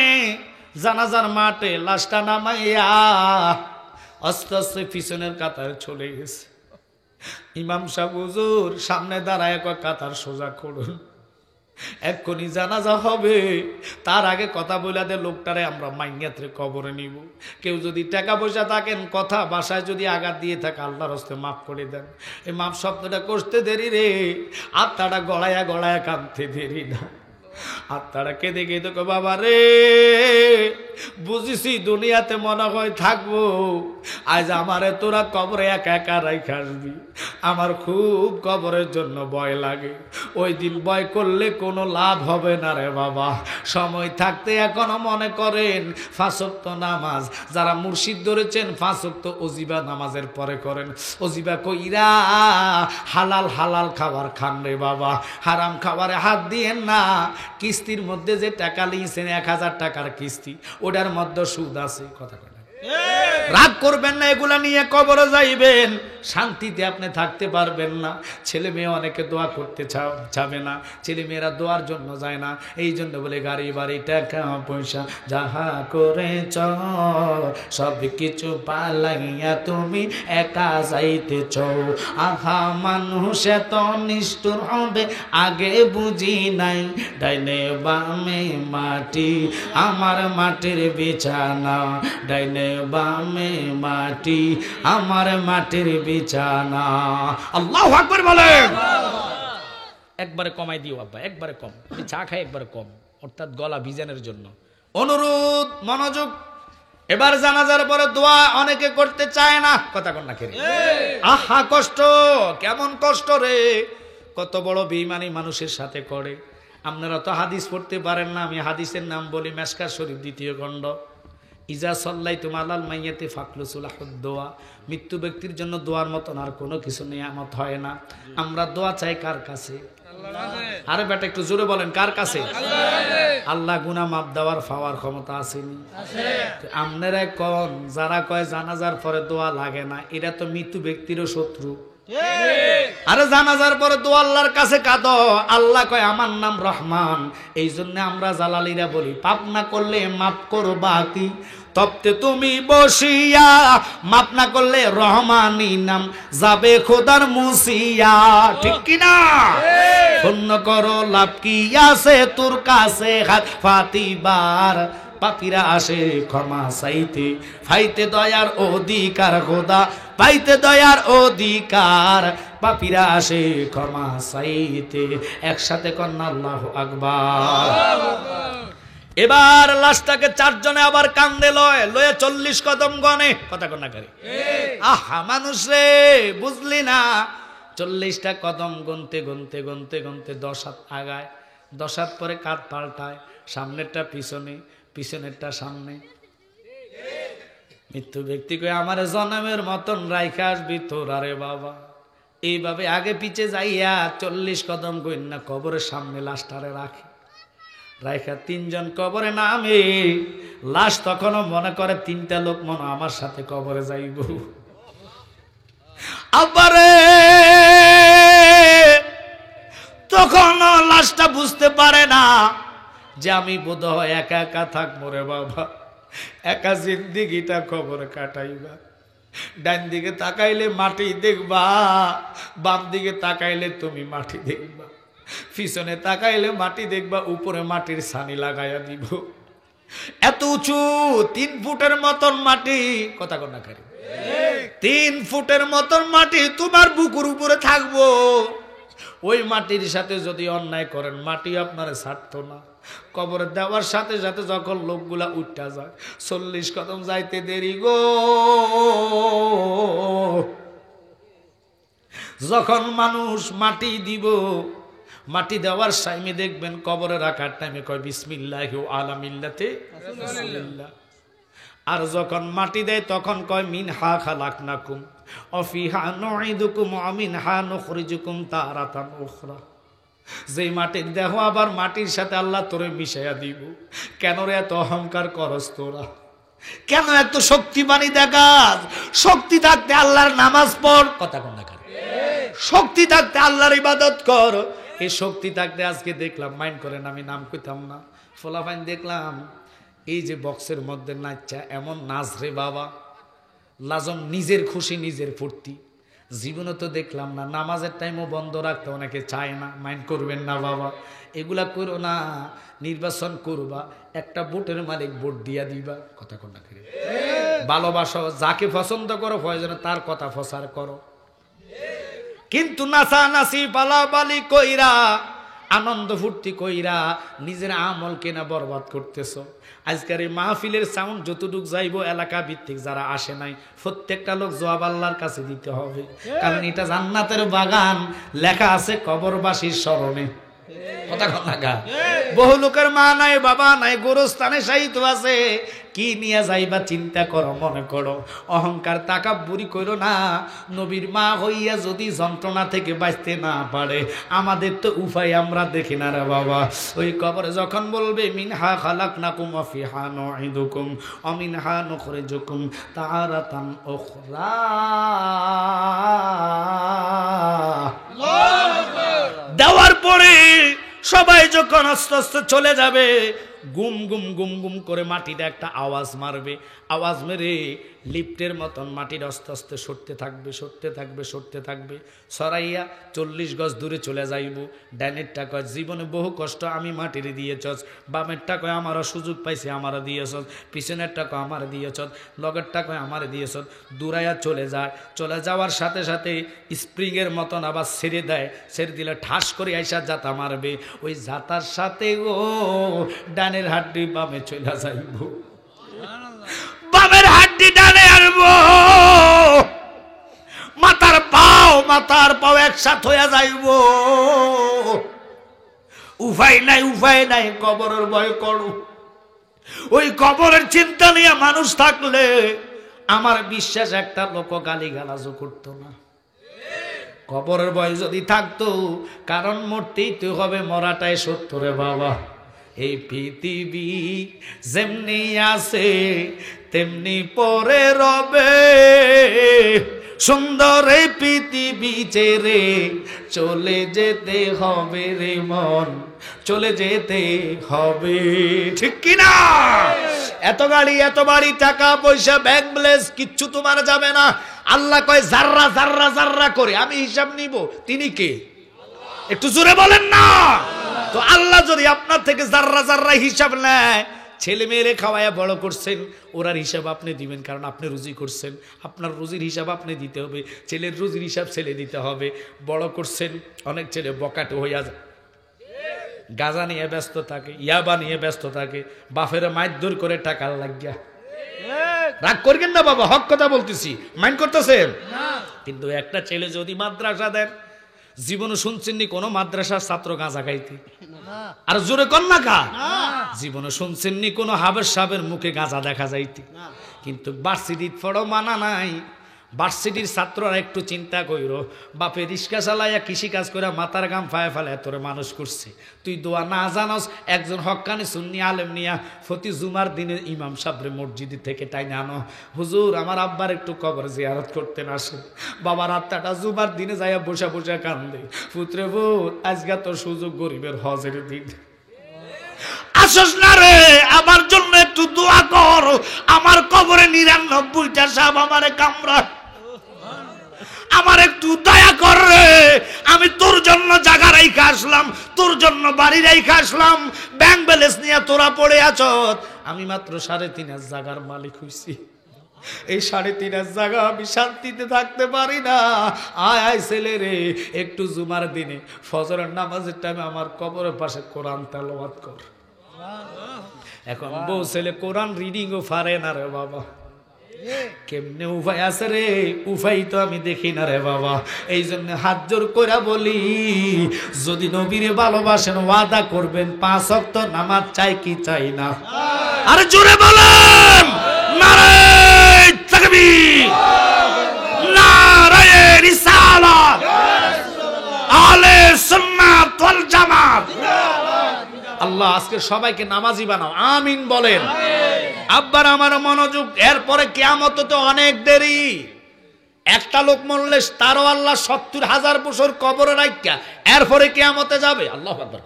A: জানাজার মাঠে লাশটা নামাইয়া আস্তে আস্তে পিছনের কাতার চলে গেছে। ইমাম সাহেব হুজুর সামনে দাঁড়ায় কয়, কাতার সোজা করুন, এক্ষুনি জানাজা হবে, তার আগে কথা বলে দে লোকটারে আমরা মাইয়াত্রে কবরে নিব। কেউ যদি টাকা পয়সা থাকেন, কথা বাসায় যদি আঘাত দিয়ে থাকে, আল্লাহর হস্তে মাফ করে দেন। এই মাফ শব্দটা করতে দেরি রে, আত্মাটা গড়ায়া গড়ায়া কাঁদতে দেরি না। আত্মারা কেঁদে কেঁদে কো, বাবা রে বুঝিছি দুনিয়াতে মনে হয় থাকবো, আজ আমারে তোরা কবরে একা একা রাইখা আসবি। আমার খুব কবরের জন্য ভয় লাগে। ওই দিন ভয় করলে কোনো লাভ হবে না রে বাবা। সময় থাকতে এখনো মনে করেন 5 ওয়াক্ত নামাজ, যারা মুর্শিদ ধরেছেন 5 ওয়াক্ত ওজিবা নামাজের পরে করেন। ওজিবা কইরা হালাল হালাল খাবার খান রে বাবা, হারাম খাবারে হাত দিয়েন না। কিস্তির মধ্যে যে টাকা লিয়েছেন 1000 টাকার কিস্তি, ওটার মধ্যে সুদ আছে, কথা বলেন। রাগ করবেন না, এগুলা নিয়ে কবরে যাইবেন, শান্তিতে আপনি থাকতে পারবেন না। ছেলে মেয়ে অনেকে দোয়া করতে চাবে না, ছেলে মেয়েরা দোয়ার জন্য যায় না। এই জন্য বলে গাড়ি বাড়ি টাকা পয়সা যাহা করেছ সব কিছু পালাইয়া তুমি একা যাইতেছ। আহা মানুষ এত নিষ্ঠুর হবে আগে বুঝি নাই, ডাইনে বামে মাটি আমার মাটির বিছানা, ডাইনে বামে মাটি আমার মাটির বিছানা। আল্লাহু আকবার বলেন। একবারে কমাই দিও আব্বা, একবারে কম, আমি চা খাই একবারে কম, অর্থাৎ গলা ভিজানোর জন্য। অনুরোধ, মনোযোগ। এবার জানাজার পরে দোয়া অনেকে করতে চায় না, কথা কন না কেরে। আহা কষ্ট, কেমন কষ্ট রে, কত বড় বেঈমানি মানুষের সাথে করে। আপনারা তো হাদিস পড়তে পারেন না, আমি হাদিসের নাম বলি। মেশকাত শরীফ 2য় খণ্ড, ইজা সাল্লাইতুম আলাল মাইয়াতি ফাকলুসু লাহুদ দোয়া। মৃত্যু ব্যক্তির জন্য দোয়ার মতন আর কোনো কিছু নিয়ামত হয় না। আমরা দোয়া চাই কার কাছে? আরে বেটা একটু জোরে বলেন, কার কাছে? আল্লাহ গুনাহ মাফ দেওয়ার পাওয়ার ক্ষমতা আসেনি? আপনারা কোন যারা কয় জানাজার পরে দোয়া লাগে না, এরা তো মৃত্যু ব্যক্তিরও শত্রু। আরে জানাজার পরে দোয়া আল্লাহর কাছে কাঁদো। আল্লাহ কয় আমার নাম রহমান, এই জন্য আমরা জালালিরা বলি পাপ না করলে মাফ করবা কি, তপ্তে তুমি বসিয়া মাফ না করলে রহমানি নাম যাবে খোদার মুসিয়া, ঠিক কিনা? পুণ্য করো লাভ কি আছে তোর কাছে হাত ফাতিবার, পাপীরা আসে ক্ষমা চাইতে, পাইতে দয়ার অধিকার খোদা, পাইতে দয়ার অধিকার, পাপীরা আসে ক্ষমা চাইতে। একসাথে কন্যা আল্লাহু আকবার। এবার লাশটাকে 4 জনে আবার কান্দে লয়ে 40 কদম গনে, কথা কন্যা করে। আহা মানুষ রে, বুঝলি না? 40টা কদম গুনতে গুনতে গুনতে গুনতে 10 হাত আগায়, 10 হাত পরে কাঁধ পাল্টায়, সামনেরটা পিছনে, পিছনেরটা সামনে। মৃত্যু ব্যক্তি কই আমার জনমের মতন রাইখা আসবি তোর, আরে বাবা। এইভাবে আগে পিছে যাইয়া 40 কদম গইন্না কবরের সামনে লাশটারে রাখে, রাইখা 3 জন কবরে নামে। লাশ তখনও মনে করে 3টা লোক মনে আমার সাথে কবরে যাইব। আবারে তখন লাশটা বুঝতে পারে না যে আমি বোধহয় একা একা থাকবো রে বাবা, একা জিন্দিগিটা কবরে কাটাইবা। ডান দিকে তাকাইলে মাটি দেখবা, বাম দিকে তাকাইলে তুমি মাটি দেখবা, পিছনে তাকাইলে মাটি দেখবা, উপরে মাটির ছানি লাগাইয়া দিব। এত উঁচু 3 ফুটের মতন মাটি, কথা কন্যা কারি, 3 ফুটের মতন মাটি তোমার বুকুর উপরে থাকবো। ওই মাটির সাথে যদি অন্যায় করেন মাটি আপনারে ছাড়তো না। কবরে দেওয়ার সাথে সাথে যখন লোকগুলা উঠা যায় 40 কদম যাইতে দেরি গো, যখন মানুষ মাটি দিব, মাটি দেওয়ার টাইমে দেখবেন কবরে রাখার টাইমে কয় বিসমিল্লাহি আলা মিল্লাতে রাসূলিল্লাহ। আর যখন মাটি দেয় তখন কয় মিনহা খালাকনাকুম ওয়া ফিহা নুঈদুকুম ওয়া মিনহা নুখরিজুকুম তারাতান উখরা। যেই মাটির দেহ আবার মাটির সাথে আল্লাহ তোরে মিশাইয়া দিব। কেন রে এত অহংকার করস তোরা? কেন এত শক্তিমানী দেখাস? শক্তি থাকতে আল্লাহর নামাজ পড়, কথা কোন না করে। শক্তি থাকতে আল্লাহর ইবাদত কর। এই শক্তি থাকতে আজকে দেখলাম, মাইন্ড করেন আমি নাম কইতাম না, ফলাফাইন দেখলাম এই যে বক্সের মধ্যে নাচা এমন নাচ রে বাবা, লাজম নিজের খুশি নিজের ফুর্তি। জীবনে তো দেখলাম না, নামাজের টাইমও বন্ধ রাখতে অনেকে চায় না। মাইন্ড করবেন না বাবা, এগুলা করো না। নির্বাচন করবা, একটা ভোটের মালিক ভোট দিয়া দিবা, কথা কোনটা করে। ভালোবাসো, যাকে পছন্দ করো প্রয়োজনে তার কথা প্রচার করো। কিন্তু নাচানাচি পালাপালি কইরা আনন্দ ফুর্তি কইরা নিজের আমল কেনা বরবাদ করতেছ। আজকের এই মাহফিলের সাউন্ড যতটুক যাইব এলাকা ভিত্তিক যারা আসে নাই প্রত্যেকটা লোক জবাব আল্লাহর কাছে দিতে হবে, কারণ এটা জান্নাতের বাগান, লেখা আছে কবরবাসীর স্মরণে, কথা কথা। বহু লোকের মা নাই বাবা নাই, গোরস্থানে সাহিত্য আছে, কি নিয়ে যাইবা চিন্তা করো, মনে করো। অহংকার তাকাব্বুরি করো না। নবীর মা হইয়া যদি যন্ত্রণা থেকে বাঁচতে না পারে, আমাদের তো উপায় আমরা দেখি না রে বাবা। ওই কবরে যখন বলবে মিনহা খালাকনাকুম ওয়া ফিহা নুঈদুকুম ওয়া মিনহা নুখরিজুকুম তারাতান উখরা, দেওয়ার পরে সবাই যখন আস্তে আস্তে চলে যাবে, গুম গুম গুম গুম করে মাটিতে একটা আওয়াজ মারবে। আওয়াজ মেরে লিফটের মতন মাটির আস্তে আস্তে সরতে থাকবে, সরতে থাকবে, সরতে থাকবে। সরাইয়া 40 গজ দূরে চলে যাইব। ডাইনেরটা কয় জীবনে বহু কষ্ট আমি মাটিরে দিয়েছস, বামেরটা কয় আমারও সুযোগ পাইছে আমারও দিয়েছস, পিছনেরটা কয় আমার দিয়েছস, লগেরটা কয় আমার দিয়েছস। দূরাইয়া চলে যায়। চলে যাওয়ার সাথে সাথে স্প্রিংয়ের মতন আবার ছেড়ে দেয়। ছেড়ে দিলে ঠাস করে আইসা জাতা মারবে। ওই জাতার সাথে ও ডানের হাড্ডি বামে চলে যাইব, বামের হাড্ডি ডানে আনবো, মাথার পাও একসাথ হইয়া যাইব। উপায় নাই, উপায় নাই, কবরের ভয় করো। ওই কবরের চিন্তা নিয়ে মানুষ থাকলে আমার বিশ্বাস একটা লোক গালিগালাজও করতো না। কবরের ভয় যদি থাকতো, কারণ মরতেই তো হবে, মরাটাই সত্য রে বাবা। এই পৃথিবী যেমনি আছে তেমনি পরে রবে, সুন্দর এই পৃথিবী ছেড়ে চলে যেতে হবে রে মন, চলে যেতে হবে, ঠিক কিনা? এত গাড়ি, এত বাড়ি, টাকা পয়সা, ব্যাংক ব্যালেন্স কিচ্ছু তোমার যাবে না। আল্লাহ কয় জাররা জাররা জাররা করে আমি হিসাব নিব। তিনি কে? একটু জোরে বলেন না। তো আল্লাহ যদি আপনার থেকে জাররা জাররা হিসাব নেয়, ছেলে মেয়েরে খাওয়াইয়া বড় করছেন, ওরার হিসাব আপনি দিবেন, কারণ আপনি রুজি করছেন। আপনার রুজির হিসাব আপনি দিতে হবে, ছেলের রুজির হিসাব ছেলে দিতে হবে। বড় করছেন, অনেক ছেলে বকাটে হইয়া যায়, গাঁজা নিয়ে ব্যস্ত থাকে, ইয়াবা নিয়ে ব্যস্ত থাকে, বাপের মারধর করে টাকার লাগিয়া। রাগ করবেন না বাবা, হক কথা বলতেছি, মাইন্ড করতেছেন? কিন্তু একটা ছেলে যদি মাদ্রাসা দেন, জীবনে শুনছেননি কোন মাদ্রাসার ছাত্র গাঁজা খাইতে? আর জোরে কন না কা। জীবনে শুনছেননি কোন হাবের সাহেবের মুখে গাঁজা দেখা যাইতে? কিন্তু ভার্সিটির পড়ো মানা নাই। ভার্সিটির ছাত্ররা একটু চিন্তা কইর, বাপে রিক্সা চালাইয়া কৃষি কাজ করে মাথার গাম ফায়া ফেলে তোরে মানুষ করছে, তুই দোয়া না জানস। একজন হক্কানি সুন্নি আলেম নিয়া প্রতি জুমার দিনে ইমাম সাহেবের মসজিদ থেকে টাইনে আনো, হুজুর আমার আব্বার একটু কবর জিয়ারত করতে না আসে। বাবার আত্মাটা জুমার দিনে যাইয়া বসে বসে কান্দে, পুত্রে ভূত আজকে তোর সুযোগ, গরিবের হজের দিন আসস না রে, আমার জন্য একটু দোয়া কর। আমার কবরে 99টা সাপ আমারে কামড়া, আমার একটু দয়া কর রে। আমি তোর জন্য জায়গা রাইখা আসলাম, তোর জন্য বাড়ি রাইখা আসলাম, ব্যাংক ব্যালেন্স নিয়ে তোরা পড়ে আছ। আমি মাত্র 3.5 জায়গার মালিক হইছি। এই 3.5 জায়গা আমি শান্তিতে থাকতে পারি না। আয় আয় ছেলে রে, একটু জুমার দিনে ফজরের নামাজের টাইমে আমার কবরের পাশে কোরআন তেলাওয়াত কর। এখন বউ ছেলে কোরআন রিডিংও পারে না রে বাবা। কেমনে উপায় আছে রে? উপায় তো আমি দেখি না রে বাবা। এই জন্য হাত জোর কইরা বলি, যদি নবীরে ভালোবাসেন ওয়াদা করবেন 5 ওয়াক্ত নামাজ চাই কি চাই না? আরে জোরে বলেন নারায়ে তাকবীর, নারায়ে রিসালাত, আহলে সুন্নাত ওয়াল জামাত। আল্লাহ আজকে সবাইকে নামাজি বানাও, আমিন বলেন। আব্বার আমার মনোযোগ, এরপরে কিয়ামত তো অনেক দেরি। একটা লোক মরলে তারও আল্লাহ 70,000 বছর কবরে রাখা, এরপরে কিয়ামতে যাবে। আল্লাহু আকবার।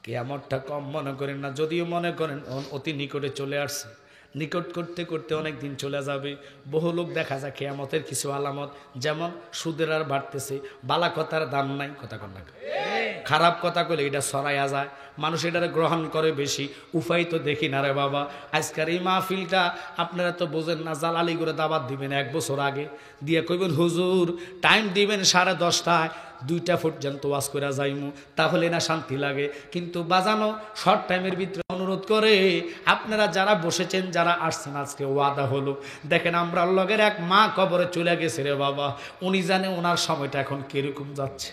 A: কিয়ামতটা কম মনে করেন না, যদিও মনে করেন অতি নিকটে চলে আসছে। নিকট করতে করতে অনেক দিন চলে যাবে। বহু লোক দেখা যায় কিয়ামতের কিছু আলামত, যেমন সুদের আর বাড়তেছে, বালা কথার দাম নাই, কথা কন না, খারাপ কথা কইলে এটা ছড়াইয়া যায়, মানুষ এটারে গ্রহণ করে বেশি। উপায় তো দেখি না রে বাবা। আজকের এই মাহফিলটা আপনারা তো বোঝেন না, জালালি করে দাবাত দিবেন 1 বছর আগে, দিয়ে কইবেন হুজুর টাইম দিবেন 10:30টায়, 2টা পর্যন্ত ওয়াজ করে যাইমু, তাহলে না শান্তি লাগে। কিন্তু বাজানো শর্ট টাইমের ভিতরে অনুরোধ করে আপনারা যারা বসেছেন, যারা আসছেন, আজকে ওয়াদা হলো। দেখেন আমরা লগের এক মা কবরে চলে গেছে রে বাবা, উনি জানে ওনার সময়টা এখন কিরকম যাচ্ছে।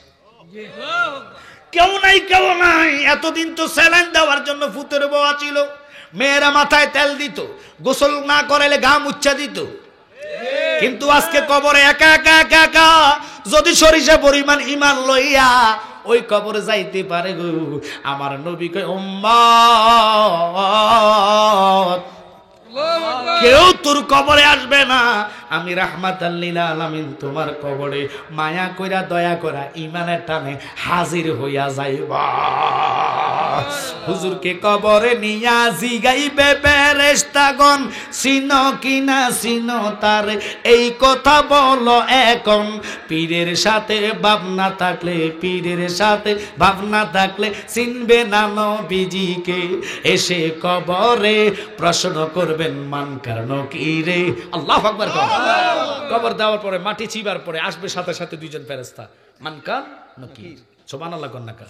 A: কেউ নাই কেউ নাই। এতদিন তো স্যালাইন দেওয়ার জন্য ফুতের বোয়া ছিল, মেয়েরা মাথায় তেল দিত, গোসল না করাইলে ঘাম মুচ্ছা দিত। কিন্তু আজকে কবরে একা একা একা একা, যদি সরিষা পরিমাণ ইমান লইয়া ওই কবরে যাইতে পারে গো, আমার নবী কয় উম্মত কেউ তোর কবরে আসবে না, আমি রাহমাতাল লিল আলামিন তোমার কবরে মায়া কইরা দয়া করা ইমানের টানে হাজির হইয়া যাইবা। হুজুরকে কবরে নিয়া জিগাইবে ফেরেশতাগণ, চিনো কিনা চিনো তারে, এই কথা বলো এখন। পীরের সাথে ভাবনা থাকলে, পীরের সাথে ভাবনা থাকলে চিনবে না নবীজিকে। এসে কবরে প্রশ্ন করবেন মানকার নকিরে। আল্লাহু আকবার। কবর দেওয়ার পরে মাটি চিবার পরে আসবে সাথে সাথে 2জন ফেরেশতা, মানকার নকির। সুবহানাল্লাহ কন্যাকা।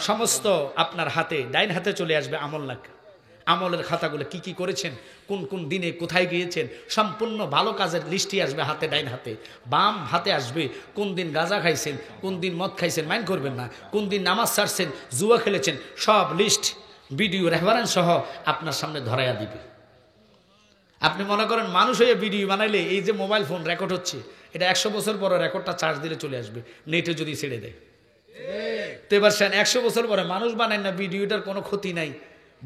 A: সমস্ত আপনার হাতে, ডাইন হাতে চলে আসবে আমল লেখা, আমলের খাতাগুলো কি কি করেছেন, কোন কোন দিনে কোথায় গিয়েছেন, সম্পূর্ণ ভালো কাজের লিস্টই আসবে হাতে, ডাইন হাতে। বাম হাতে আসবে কোন দিন গাঁজা খাইছেন, কোন দিন মদ খাইছেন, মাইন্ড করবেন না, কোন দিন নামাজ ছাড়ছেন, জুয়া খেলেছেন, সব লিস্ট ভিডিও রেফারেন্স সহ আপনার সামনে ধরাইয়া দিবে। আপনি মনে করেন মানুষ হয়ে ভিডিও বানাইলে, এই যে মোবাইল ফোন রেকর্ড হচ্ছে, এটা 100 বছর পরে রেকর্ডটা চার্জ দিলে চলে আসবে, নেটে যদি ছেড়ে দেয়। তো এবার 100 বছর পরে মানুষ বানায় না, ভিডিওটার কোনো ক্ষতি নাই।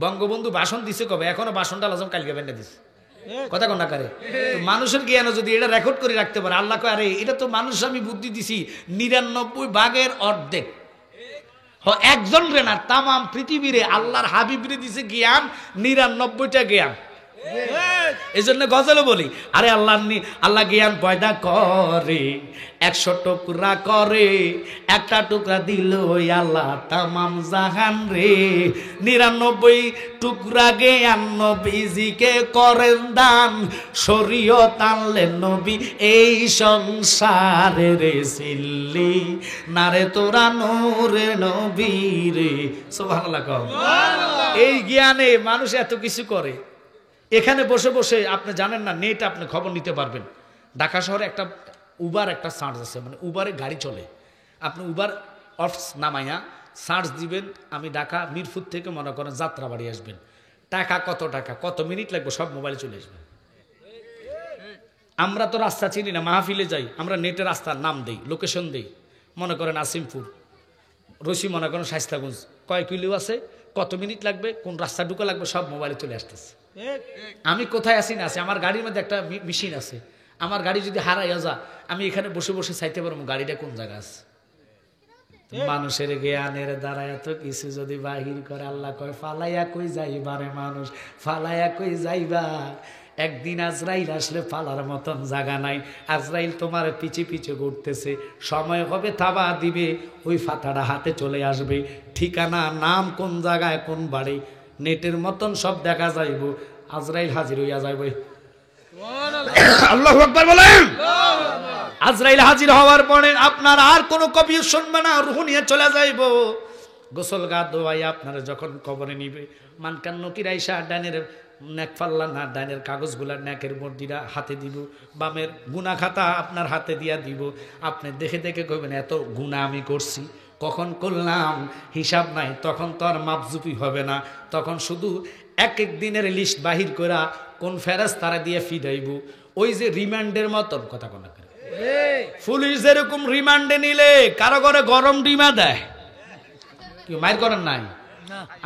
A: বঙ্গবন্ধু ভাষণ দিছে কবে? এখনো ভাষণটা লাজম কালকে বেঁধে দিছে, কথা কোন আকারে। মানুষের জ্ঞান যদি এটা রেকর্ড করে রাখতে পারে, আল্লাহ কয় আরে এটা তো মানুষ আমি বুদ্ধি দিছি 99 ভাগের অর্ধেক। একজন রে না, তামাম পৃথিবীরে আল্লাহর হাবিবরে দিছে জ্ঞান 99টা জ্ঞান। এই জন্য গজলে বলি, আরে আল্লাহ জ্ঞান পয়দা করে, 100 টুকরা করে, একটা টুকরা দিল আল্লাহ তামাম জাহান রে। 99 টুকরা জ্ঞান নবীজিকে করেন দান, শরীয়ত আনলেন নবী এই সংসারে রে। সিল্লি নারে তোরা নূরে নবী রে। সুবহানাল্লাহ। এই জ্ঞানে মানুষ এত কিছু করে। এখানে বসে বসে আপনি জানেন না, নেট আপনি খবর নিতে পারবেন। ঢাকা শহরে একটা উবার একটা সার্চ আছে, মানে উবারে গাড়ি চলে, আপনি উবার অফস নামাইয়া সার্চ দিবেন, আমি ঢাকা মিরপুর থেকে মনে করেন যাত্রাবাড়ি আসবেন, টাকা কত, টাকা কত মিনিট লাগবে, সব মোবাইলে চলে আসবে। আমরা তো রাস্তা চিনি না, মাহফিলে যাই, আমরা নেটে রাস্তার নাম দেই, লোকেশন দেই, মনে করেন আসিমপুর, রশি মনে করেন শাইস্তাগঞ্জ, কয় কিলো আছে, কত মিনিট লাগবে, কোন রাস্তা ঢুকা লাগবে, সব মোবাইলে চলে আসতেছে। আমি কোথায় আছি না আছি, আমার গাড়ির মধ্যে একটা মেশিন আছে, আমার গাড়ি যদি হারাইয়া যা, আমি এখানে বসে বসে চাইতে পারবো গাড়িটা কোন জায়গা আছে। মানুষের জ্ঞানের দ্বারা এত কিছু যদি বাহির করে, আল্লাহ কয় ফালাইয়া কই যাইবা রে মানুষ, ফালাইয়া কই যাইবা। একদিন আজরাইল আসলে ফালার মতন জায়গা নাই, আজরাইল তোমার পিছে পিছে ঘুরতেছে, সময় হবে থাবা দিবে, ওই ফাতাটা হাতে চলে আসবে, ঠিকানা নাম কোন জায়গায় কোন বাড়ি নেটের মতন সব দেখা যাইব, আজরাইল হাজির হইয়া যাইবে। আল্লাহু আকবার বলেন। আজরাইল হাজির হওয়ার পরে আপনার আর কোনো কবি শুনবে না, রূহ নিয়ে চলে যাইব। গোসল গা ধোয়াই আপনারা যখন কবরে নিবে, মানকান্ন কিরাইশা ডানের নেক ফাল্লা না ডানের কাগজগুলা নেকের মর্দিরা হাতে দিব, বামের গুনাহ খাতা আপনার হাতে দিয়া দিব। আপনি দেখে দেখে কইবেন এত গুনাহ আমি করছি, কখন করলাম হিসাব নাই। তখন তো আর মাপজুপি হবে না, তখন শুধু এক এক দিনের লিস্ট বাহির করা কোন ফেরেশতারা দিয়ে ফিডাইব। ওই যে রিমান্ডের মতন কথা কোন পুলিশ যেরকম রিমান্ডে নিলে কারো ঘরে গরম ডিমা দেয়, কি মাইর করেন নাই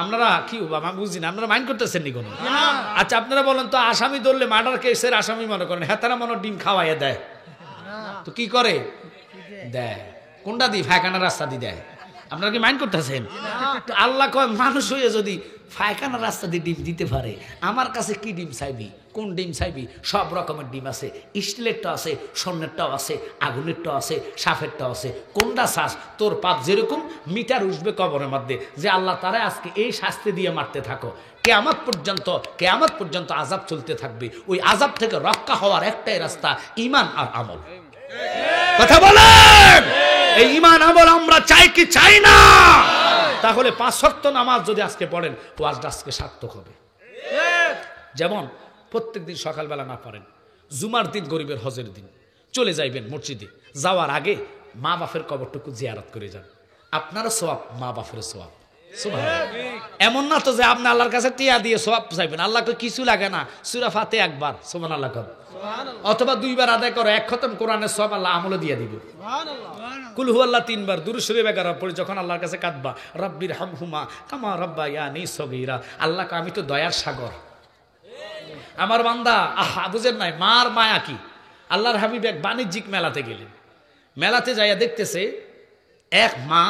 A: আপনারা? কি আমি বুঝি না, আপনারা মাইন্ড করতেছেন নি কোনো? আচ্ছা আপনারা বলেন তো, আসামি ধরলে মার্ডার কেসের আসামি মনে করেন, হেতারা মনে ডিম খাওয়াইয়া দেয়, তো কি করে দেয়? কোনটা দি? ফায়খানা রাস্তা দিয়ে দেয়। আপনারা কি মাইন্ড করতেছেন? তো আল্লাহ কয় মানুষ হয়ে যদি ফায়খানা রাস্তা দিয়ে ডিম দিতে পারে, আমার কাছে কি ডিম চাইবি? কোন ডিম চাইবি? সব রকমের ডিম আছে, স্টিলেরটাও আছে, স্বর্ণেরটাও আছে, আগুনেরটাও আছে, সাফেরটাও আছে। কোনটা চাস? তোর পাপ যেরকম মিটার উঠবে কবরের মধ্যে, যে আল্লাহ তারা আজকে এই শাস্তি দিয়ে মারতে থাকো, কিয়ামত পর্যন্ত আযাব চলতে থাকবে। ওই আযাব থেকে রক্ষা হওয়ার একটাই রাস্তা, ঈমান আর আমল। কথা বলেন, এই ঈমান আমল আমরা চাই কি চাই না? তাহলে 5 ওয়াক্ত নামাজ যদি আজকে পড়েন, ওয়াজটা আজকে সার্থক হবে। যেমন প্রত্যেকদিন সকালবেলা না পড়েন, জুমার দিন গরিবের হজের দিন চলে যাইবেন মসজিদে, যাওয়ার আগে মা বাপের কবরটুকু জিয়ারত করে যান। আপনারও সওয়াব, মা বাপের সওয়াব। এমন না তো যে আপনি আল্লাহর কাছে টিয়া দিয়ে সওয়াব চাইবেন, আল্লাহকে কিছু লাগে না। সূরা ফাতিহা একবার সুবহানাল্লাহ কর, অথবা 2 বার আদায় করো, 1 খতম কোরআনের সওয়াব আল্লাহ আমলে দিয়ে দিবে। কুল হুয়াল্লাহ 3 বার, দুরূদ শরীফ 11 পড়ে যখন আল্লাহর কাছে কাঁদবা, রাব্বির হামহুমা কামা রাব্বায়ানি সগীরা, আল্লাহকে আমি তো দয়ার সাগর, আমার বান্দা আহা বুঝেন নাই মার মায়া কি। আল্লাহর হাবিব এক বাণিজ্যিক মেলাতে গেলেন, মেলাতে যাইয়া দেখতেছে এক মা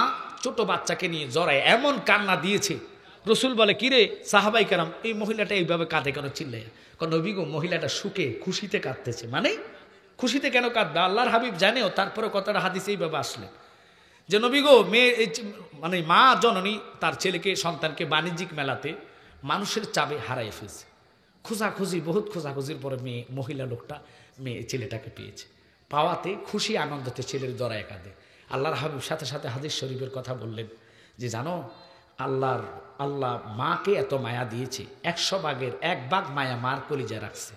A: ছোট বাচ্চাকে নিয়ে জড়ায় এমন কান্না দিয়েছে। রসুল বলে, কিরে সাহাবাই কেরাম, এই মহিলাটা এইভাবে কাঁদে কেন? চিল্লাইয়া কারণ নবী গো, মহিলাটা সুখে খুশিতে কাঁদতেছে। মানে খুশিতে কেন কাঁদবে? আল্লাহর হাবিব জানেও, তারপরে কথাটা হাদিসে এইভাবে আসলেন যে নবী গো, মেয়ে মানে মা জননী তার ছেলেকে সন্তানকে বাণিজ্যিক মেলাতে মানুষের চাপে হারাই ফেলছে। খোঁজাখুঁজি, বহুত খোঁজাখুঁজির পরে মহিলা লোকটা ছেলেটাকে পেয়েছে। পাওয়াতে খুশি আনন্দতে ছেলের জড়ায় কাঁদে। আল্লাহর হাবিব সাথে সাথে হাদিস শরীফের কথা বললেন যে জানো, আল্লাহ মাকে এত মায়া দিয়েছে, 100 ভাগের 1 ভাগ মায়া মার কলিজায় রাখছে,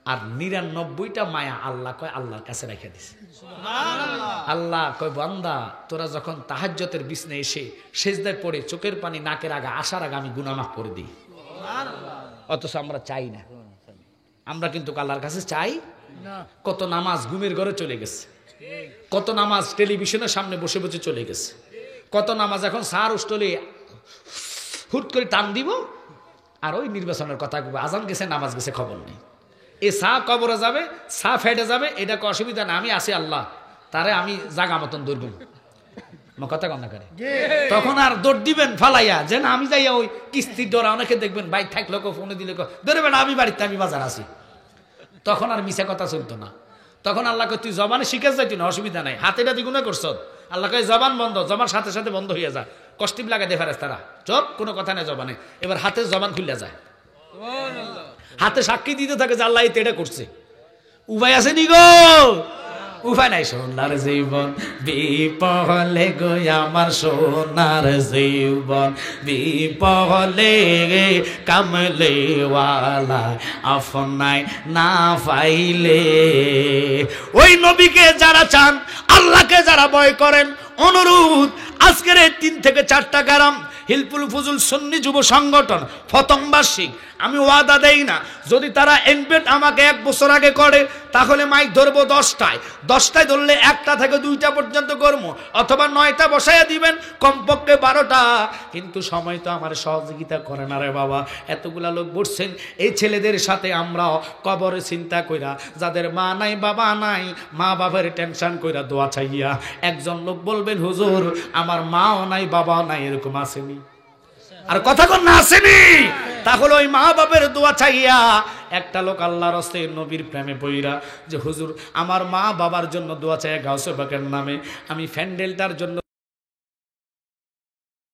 A: আর 99টা মায়া আল্লাহ কয় আল্লাহর কাছে রেখে দিছে। আল্লাহ কয়, বান্দা তোরা যখন তাহাজ্জুদের বিছানায় এসে সেজদায় পড়ে চোখের পানি নাকের আগা আসার আগে আমি গুনাহ মাফ করে দিই। অথচ আমরা চাই না, আমরা কিন্তু আল্লাহর কাছে চাই না। কত নামাজ ঘুমের ঘরে চলে গেছে, কত নামাজ টেলিভিশনের সামনে বসে বসে চলে গেছে, কত নামাজ এখন সার উষ্টলে হুট করে টান দিব, আর ওই নির্বাচনের কথা আজান গেছে নামাজ গেছে খবর নেই। এ সা কবরে যাবে, সা ফেটে যাবে, এটা অসুবিধা না, আমি আছি আল্লাহ, তারে আমি জাগা মতন দৌড়ব। কথা কন্যা করে তখন আর দৌড় দিবেন ফালাইয়া, যে না আমি যাইয়া ওই কিস্তির ডরা, অনেকে দেখবেন বাইক থাকলো ফোনে দিলে ধরবেন আমি বাড়িতে, আমি বাজার আছি, তখন আর মিছা কথা চলতো না। তখন আল্লাহকে তুই জবানে শিখে যাইতি না, অসুবিধা নাই, হাতেটা দ্বিগুণে করছ। আল্লাহকে জবান বন্ধ, জবান সাথে সাথে বন্ধ হয়ে যায়, কষ্টিপ লাগে দে ফেরেশতারা, চুপ, কোনো কথা নেই জবানে। এবার হাতে জবান খুলে যায়, হাতে সাক্ষী দিতে থাকে যে আল্লাহ এটা করছে। উপায় আছে নি গো? উপায় নাই। সোনার জীবন বিপহলে গো আমার সোনার জীবন বিপহলে কামলেওয়ালা আপনায় না পাইলে। ওই নবীকে যারা চান, আল্লাহকে যারা ভয় করেন, অনুরোধ আজকের এই 3 থেকে 4টা গ্রাম হিলপুল ফুজুল সুন্নি যুব সংগঠন প্রথম বার্ষিক, আমি ওয়াদা দেই না, যদি তারা ইনভাইট আমাকে 1 বছর আগে করে, তাহলে মাইক ধরবো 10টায়, 10টায় ধরলে 1টা থেকে 2টা পর্যন্ত করবো, অথবা 9টা বসাইয়া দিবেন, কমপক্ষে 12টা। কিন্তু সময় তো আমার সহযোগিতা করে না রে বাবা। এতগুলা লোক বসছেন, এই ছেলেদের সাথে আমরা কবরে চিন্তা কইরা, যাদের মা নাই বাবা নাই, মা বাবার টেনশন কইরা দোয়া চাইয়া, একজন লোক বলবেন হুজুর আমার মাও নাই বাবাও নাই, এরকম আসেনি? আর কথা কোন না আসেনি? তাহলে ওই মা বাপের দোয়া চাইয়া একটা লোক আল্লাহর রাস্তে নবীর প্রেমে পইরা যে হুজুর আমার মা বাবার জন্য দোয়া চাইয়া গাউসে পাকের নামে আমি ফ্যান্ডেলটার জন্য